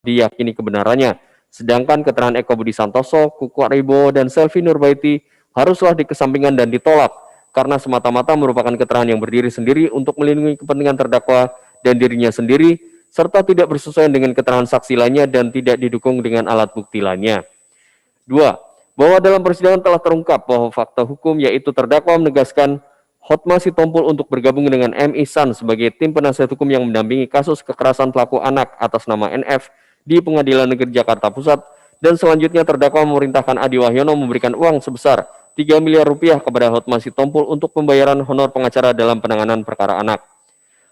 diyakini kebenarannya. Sedangkan keterangan Eko Budi Santoso, Kuku Aribo, dan Selvi Nurbaiti haruslah dikesampingkan dan ditolak karena semata-mata merupakan keterangan yang berdiri sendiri untuk melindungi kepentingan terdakwa dan dirinya sendiri, serta tidak bersesuaian dengan keterangan saksi lainnya dan tidak didukung dengan alat bukti lainnya. 2. Bahwa dalam persidangan telah terungkap bahwa fakta hukum yaitu terdakwa menegaskan Hotma Sitompul untuk bergabung dengan M. Ihsan sebagai tim penasihat hukum yang mendampingi kasus kekerasan pelaku anak atas nama NF di Pengadilan Negeri Jakarta Pusat, dan selanjutnya terdakwa memerintahkan Adi Wahyono memberikan uang sebesar 3 miliar rupiah kepada Hotma Sitompul untuk pembayaran honor pengacara dalam penanganan perkara anak.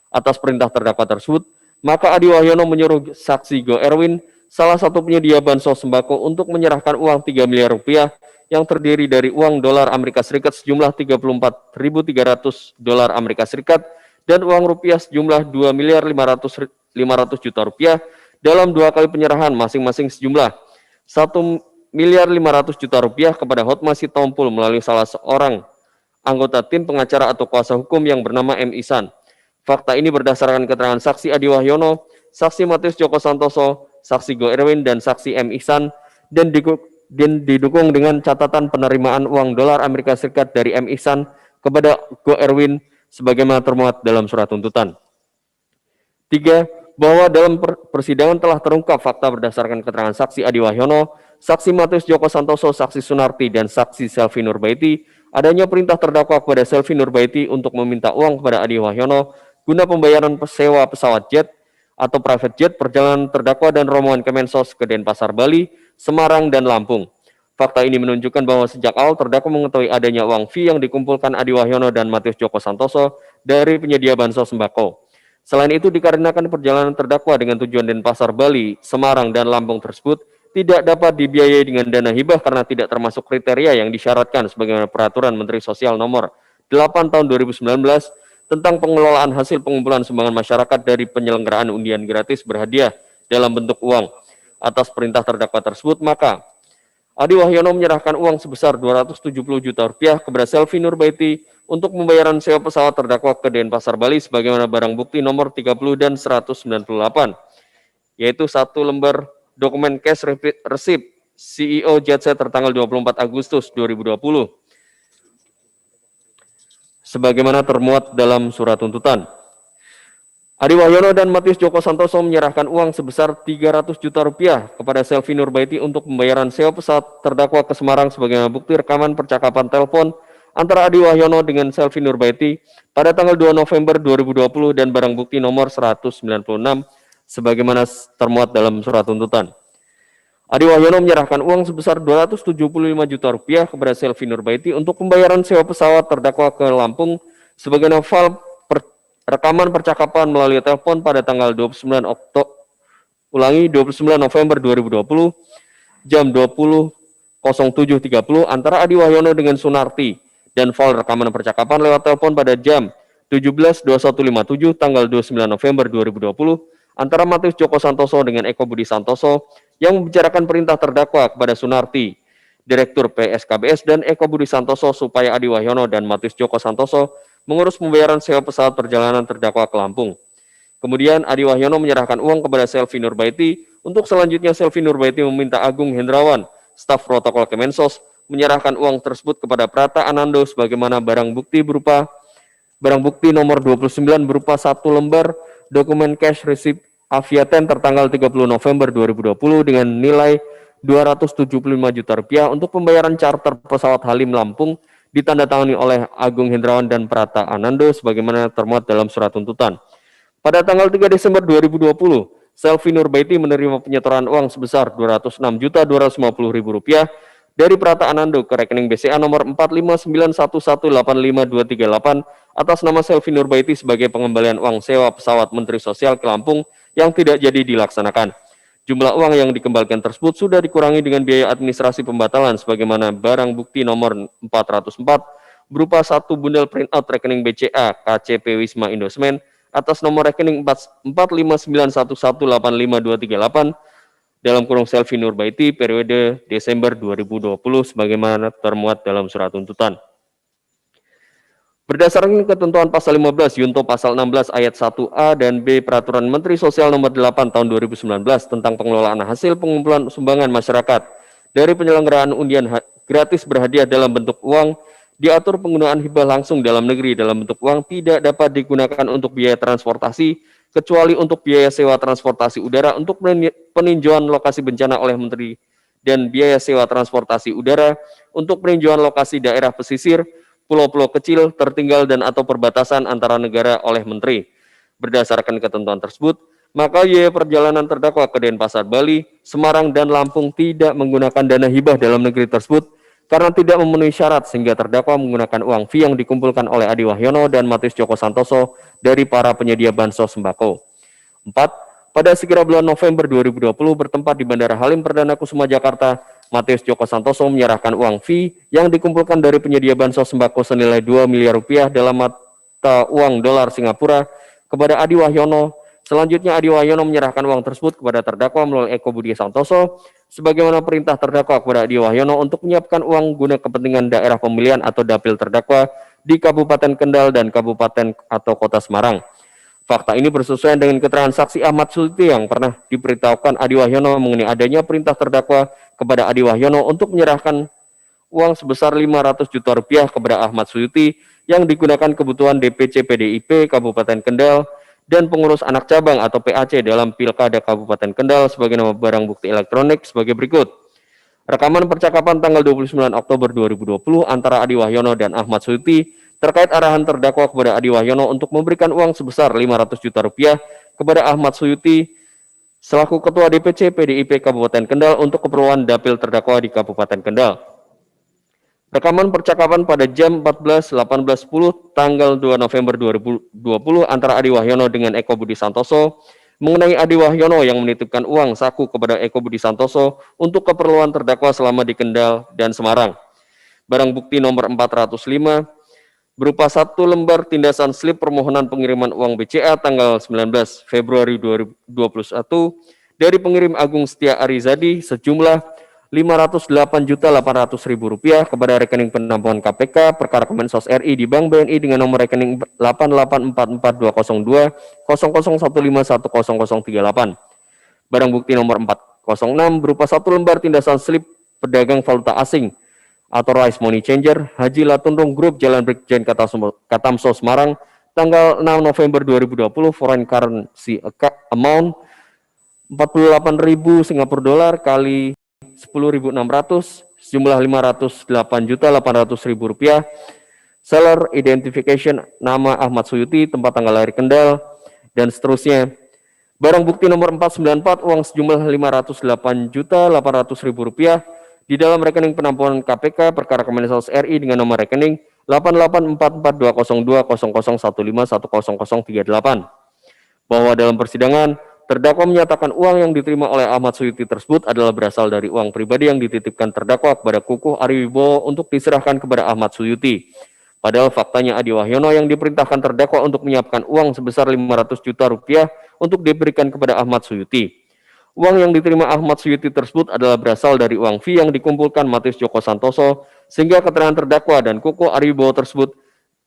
Atas perintah terdakwa tersebut, maka Adi Wahyono menyuruh saksi Go Erwin, salah satu penyedia bansos sembako, untuk menyerahkan uang 3 miliar rupiah yang terdiri dari uang dolar Amerika Serikat sejumlah 34.300 dolar Amerika Serikat dan uang rupiah sejumlah 2 miliar 500 juta rupiah dalam 2 kali penyerahan masing-masing sejumlah 1 miliar 500 juta rupiah kepada Hotma Sitompul melalui salah seorang anggota tim pengacara atau kuasa hukum yang bernama M. Ihsan. Fakta ini berdasarkan keterangan saksi Adi Wahyono, saksi Matius Joko Santoso, saksi Go Erwin, dan saksi M. Ihsan, dan didukung dengan catatan penerimaan uang dolar Amerika Serikat dari M. Ihsan kepada Go Erwin sebagaimana termuat dalam surat tuntutan. 3. Bahwa dalam persidangan telah terungkap fakta berdasarkan keterangan saksi Adi Wahyono, saksi Matius Joko Santoso, saksi Sunarti, dan saksi Selvi Nurbaiti adanya perintah terdakwa kepada Selvi Nurbaiti untuk meminta uang kepada Adi Wahyono guna pembayaran sewa pesawat jet atau private jet perjalanan terdakwa dan rombongan Kemensos ke Denpasar, Bali, Semarang, dan Lampung. Fakta ini menunjukkan bahwa sejak awal terdakwa mengetahui adanya uang fee yang dikumpulkan Adi Wahyono dan Matius Joko Santoso dari penyedia bansos sembako. Selain itu, dikarenakan perjalanan terdakwa dengan tujuan Denpasar, Bali, Semarang, dan Lampung tersebut tidak dapat dibiayai dengan dana hibah karena tidak termasuk kriteria yang disyaratkan sebagaimana Peraturan Menteri Sosial Nomor 8 Tahun 2019 tentang pengelolaan hasil pengumpulan sumbangan masyarakat dari penyelenggaraan undian gratis berhadiah dalam bentuk uang. Atas perintah terdakwa tersebut, maka Adi Wahyono menyerahkan uang sebesar 270 juta rupiah kepada Selvi Nurbaiti untuk pembayaran sewa pesawat terdakwa ke Denpasar, Bali sebagaimana barang bukti nomor 30 dan 198, yaitu 1 lembar dokumen cash receipt CEO Jetset tertanggal 24 Agustus 2020 sebagaimana termuat dalam surat tuntutan. Adi Wahyono dan Matius Joko Santoso menyerahkan uang sebesar 300 juta rupiah kepada Selvi Nurbaiti untuk pembayaran sewa pesawat terdakwa ke Semarang sebagaimana bukti rekaman percakapan telepon antara Adi Wahyono dengan Selvi Nurbaiti pada tanggal 2 November 2020 dan barang bukti nomor 196 sebagaimana termuat dalam surat tuntutan. Adi Wahyono menyerahkan uang sebesar 275 juta rupiah kepada Selvi Nurbaiti untuk pembayaran sewa pesawat terdakwa ke Lampung sebagaimana file rekaman percakapan melalui telepon pada tanggal 29 November 2020 jam 20.07.30 antara Adi Wahyono dengan Sunarti dan file rekaman percakapan lewat telepon pada jam 17.21.57 tanggal 29 November 2020 antara Matius Joko Santoso dengan Eko Budi Santoso yang membicarakan perintah terdakwa kepada Sunarti, Direktur PSKBS, dan Eko Budi Santoso supaya Adi Wahyono dan Matius Joko Santoso mengurus pembayaran sewa pesawat perjalanan terdakwa ke Lampung. Kemudian Adi Wahyono menyerahkan uang kepada Selvi Nurbaiti untuk selanjutnya Selvi Nurbaiti meminta Agung Hendrawan, staf protokol Kemensos, menyerahkan uang tersebut kepada Prata Anando sebagaimana barang bukti nomor 29 berupa 1 lembar dokumen cash receipt Aviaten tertanggal 30 November 2020 dengan nilai 275 juta rupiah untuk pembayaran charter pesawat Halim Lampung ditandatangani oleh Agung Hendrawan dan Prata Anando sebagaimana termuat dalam surat tuntutan. Pada tanggal 3 Desember 2020, Selvi Nurbaiti menerima penyetoran uang sebesar Rp206.250.000 dari Prata Anando ke rekening BCA nomor 45911852238 atas nama Selvi Nurbaiti sebagai pengembalian uang sewa pesawat Menteri Sosial ke Lampung yang tidak jadi dilaksanakan. Jumlah uang yang dikembalikan tersebut sudah dikurangi dengan biaya administrasi pembatalan sebagaimana barang bukti nomor 404 berupa 1 bundel printout rekening BCA KCP Wisma Indosmen atas nomor rekening 45911852238 dalam kurung Selvi Nurbaiti periode Desember 2020 sebagaimana termuat dalam surat tuntutan. Berdasarkan ketentuan pasal 15 Yunto pasal 16 ayat 1A dan B Peraturan Menteri Sosial Nomor 8 tahun 2019 tentang pengelolaan hasil pengumpulan sumbangan masyarakat dari penyelenggaraan undian gratis berhadiah dalam bentuk uang, diatur penggunaan hibah langsung dalam negeri dalam bentuk uang tidak dapat digunakan untuk biaya transportasi kecuali untuk biaya sewa transportasi udara untuk peninjauan lokasi bencana oleh Menteri dan biaya sewa transportasi udara untuk peninjauan lokasi daerah pesisir, pulau-pulau kecil, tertinggal, dan atau perbatasan antara negara oleh Menteri. Berdasarkan ketentuan tersebut, maka biaya perjalanan terdakwa ke Denpasar, Bali, Semarang, dan Lampung tidak menggunakan dana hibah dalam negeri tersebut karena tidak memenuhi syarat sehingga terdakwa menggunakan uang fee yang dikumpulkan oleh Adi Wahyono dan Matius Djoko Santoso dari para penyedia bansos sembako. 4. Pada sekira bulan November 2020 bertempat di Bandara Halim Perdana Kusuma Jakarta, Matius Djoko Santoso menyerahkan uang fee yang dikumpulkan dari penyedia bansos sembako senilai 2 miliar rupiah dalam mata uang dolar Singapura kepada Adi Wahyono. Selanjutnya Adi Wahyono menyerahkan uang tersebut kepada terdakwa melalui Eko Budi Santoso sebagaimana perintah terdakwa kepada Adi Wahyono untuk menyiapkan uang guna kepentingan daerah pemilihan atau dapil terdakwa di Kabupaten Kendal dan Kabupaten atau Kota Semarang. Fakta ini bersesuaian dengan keterangan saksi Ahmad Suyuti yang pernah diberitahukan Adi Wahyono mengenai adanya perintah terdakwa kepada Adi Wahyono untuk menyerahkan uang sebesar 500 juta rupiah kepada Ahmad Suyuti yang digunakan kebutuhan DPC PDIP Kabupaten Kendal dan pengurus anak cabang atau PAC dalam Pilkada Kabupaten Kendal sebagai nama barang bukti elektronik sebagai berikut. Rekaman percakapan tanggal 29 Oktober 2020 antara Adi Wahyono dan Ahmad Suyuti terkait arahan terdakwa kepada Adi Wahyono untuk memberikan uang sebesar 500 juta rupiah kepada Ahmad Suyuti selaku Ketua DPC PDIP Kabupaten Kendal untuk keperluan dapil terdakwa di Kabupaten Kendal. Rekaman percakapan pada jam 14.18.10 tanggal 2 November 2020 antara Adi Wahyono dengan Eko Budi Santoso mengenai Adi Wahyono yang menitipkan uang saku kepada Eko Budi Santoso untuk keperluan terdakwa selama di Kendal dan Semarang. Barang bukti nomor 405 berupa 1 lembar tindasan slip permohonan pengiriman uang BCA tanggal 19 Februari 2021 dari pengirim Agung Setia Arizadi sejumlah Rp508.800.000 kepada rekening penampungan KPK perkara Kemensos RI di Bank BNI dengan nomor rekening 88442000151038. Barang bukti nomor 406 berupa 1 lembar tindasan slip pedagang valuta asing Authorized Money Changer Haji Latundung Group Jalan Brigjen Katamso Semarang tanggal 6 November 2020 foreign currency amount 48.000 Singapura dolar kali 10.600 sejumlah Rp508.800.000. Seller identification nama Ahmad Suyuti, tempat tanggal lahir Kendal dan seterusnya. Barang bukti nomor 494 uang sejumlah Rp508.800.000 di dalam rekening penampungan KPK perkara Kemensos RI dengan nomor rekening 88442000151038. Bahwa dalam persidangan terdakwa menyatakan uang yang diterima oleh Ahmad Suyuti tersebut adalah berasal dari uang pribadi yang dititipkan terdakwa kepada Kukuh Ariwibowo untuk diserahkan kepada Ahmad Suyuti. Padahal faktanya Adi Wahyono yang diperintahkan terdakwa untuk menyiapkan uang sebesar 500 juta rupiah untuk diberikan kepada Ahmad Suyuti. Uang yang diterima Ahmad Suyuti tersebut adalah berasal dari uang fee yang dikumpulkan Matius Djoko Santoso, sehingga keterangan terdakwa dan Kukuh Ariwibowo tersebut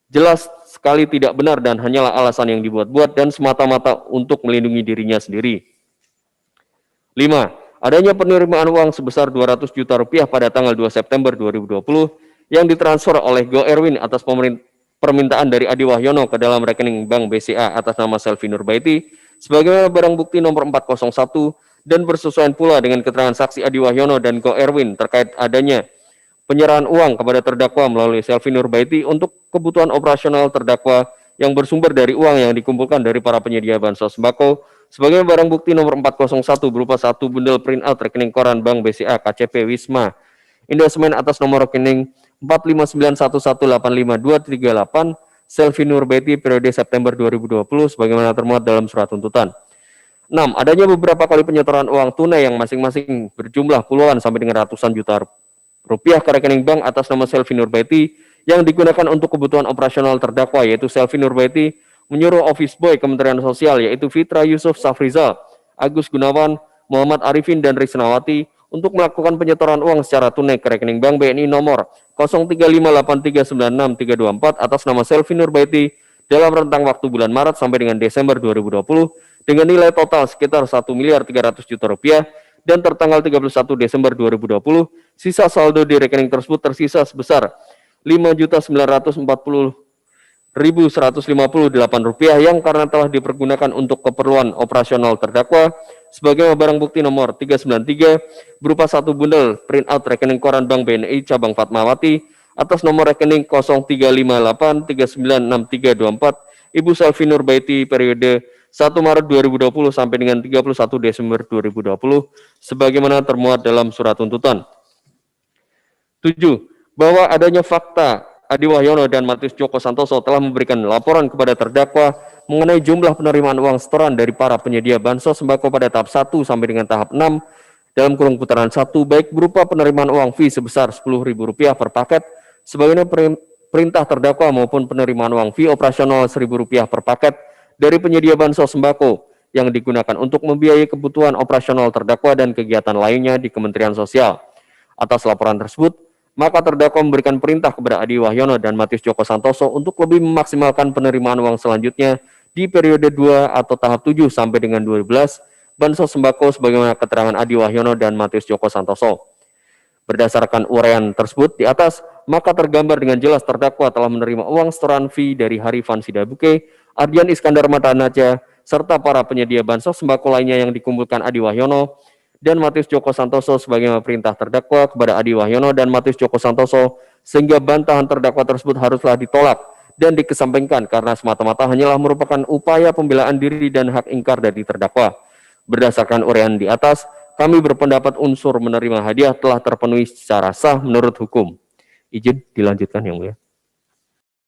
jelas sekali tidak benar dan hanyalah alasan yang dibuat-buat dan semata-mata untuk melindungi dirinya sendiri. 5. Adanya penerimaan uang sebesar 200 juta rupiah pada tanggal 2 September 2020 yang ditransfer oleh Go Erwin atas permintaan dari Adi Wahyono ke dalam rekening Bank BCA atas nama Selvi Nurbaiti sebagaimana barang bukti nomor 401 dan bersesuaian pula dengan keterangan saksi Adi Wahyono dan Go Erwin terkait adanya penyerahan uang kepada terdakwa melalui Selvi Nurbaiti untuk kebutuhan operasional terdakwa yang bersumber dari uang yang dikumpulkan dari para penyedia bansos sembako sebagai barang bukti nomor 401 berupa 1 bundel printout rekening koran Bank BCA KCP Wisma Indosmen atas nomor rekening 45911852338 Selvi Nurbaiti periode September 2020 sebagaimana termuat dalam surat tuntutan. 6. Adanya beberapa kali penyetoran uang tunai yang masing-masing berjumlah puluhan sampai dengan ratusan juta rupiah ke rekening bank atas nama Selvi Nurbaiti yang digunakan untuk kebutuhan operasional terdakwa, yaitu Selvi Nurbaiti menyuruh office boy Kementerian Sosial yaitu Fitra Yusuf Safrizal, Agus Gunawan, Muhammad Arifin dan Risnawati untuk melakukan penyetoran uang secara tunai ke rekening Bank BNI nomor 0358396324 atas nama Selvi Nurbaiti dalam rentang waktu bulan Maret sampai dengan Desember 2020 dengan nilai total sekitar 1.300.000.000 rupiah, dan tertanggal 31 Desember 2020 sisa saldo di rekening tersebut tersisa sebesar Rp5.940.158 yang karena telah dipergunakan untuk keperluan operasional terdakwa sebagai barang bukti nomor 393 berupa satu bundel printout rekening koran Bank BNI cabang Fatmawati atas nomor rekening 0358396324 Ibu Selvi Nurbaiti periode 1 Maret 2020 sampai dengan 31 Desember 2020 sebagaimana termuat dalam surat tuntutan. 7. Bahwa adanya fakta Adi Wahyono dan Matius Djoko Santoso telah memberikan laporan kepada terdakwa mengenai jumlah penerimaan uang setoran dari para penyedia bansos sembako pada tahap 1 sampai dengan tahap 6 dalam kurung putaran 1 baik berupa penerimaan uang fee sebesar Rp10.000 per paket sebagaimana perintah terdakwa maupun penerimaan uang fee operasional Rp1.000 per paket dari penyedia bansos sembako yang digunakan untuk membiayai kebutuhan operasional terdakwa dan kegiatan lainnya di Kementerian Sosial. Atas laporan tersebut, maka terdakwa memberikan perintah kepada Adi Wahyono dan Matius Djoko Santoso untuk lebih memaksimalkan penerimaan uang selanjutnya di periode 2 atau tahap 7 sampai dengan 12 bansos sembako sebagaimana keterangan Adi Wahyono dan Matius Djoko Santoso. Berdasarkan uraian tersebut di atas, maka tergambar dengan jelas terdakwa telah menerima uang setoran fee dari Harifan Sidabuke, Ardian Iskandar Matanaja, serta para penyedia bansos sembako lainnya yang dikumpulkan Adi Wahyono dan Matius Djoko Santoso sebagaimana perintah terdakwa kepada Adi Wahyono dan Matius Djoko Santoso, sehingga bantahan terdakwa tersebut haruslah ditolak dan dikesampingkan karena semata-mata hanyalah merupakan upaya pembelaan diri dan hak ingkar dari terdakwa. Berdasarkan uraian di atas, kami berpendapat unsur menerima hadiah telah terpenuhi secara sah menurut hukum. Izin dilanjutkan yang mulia.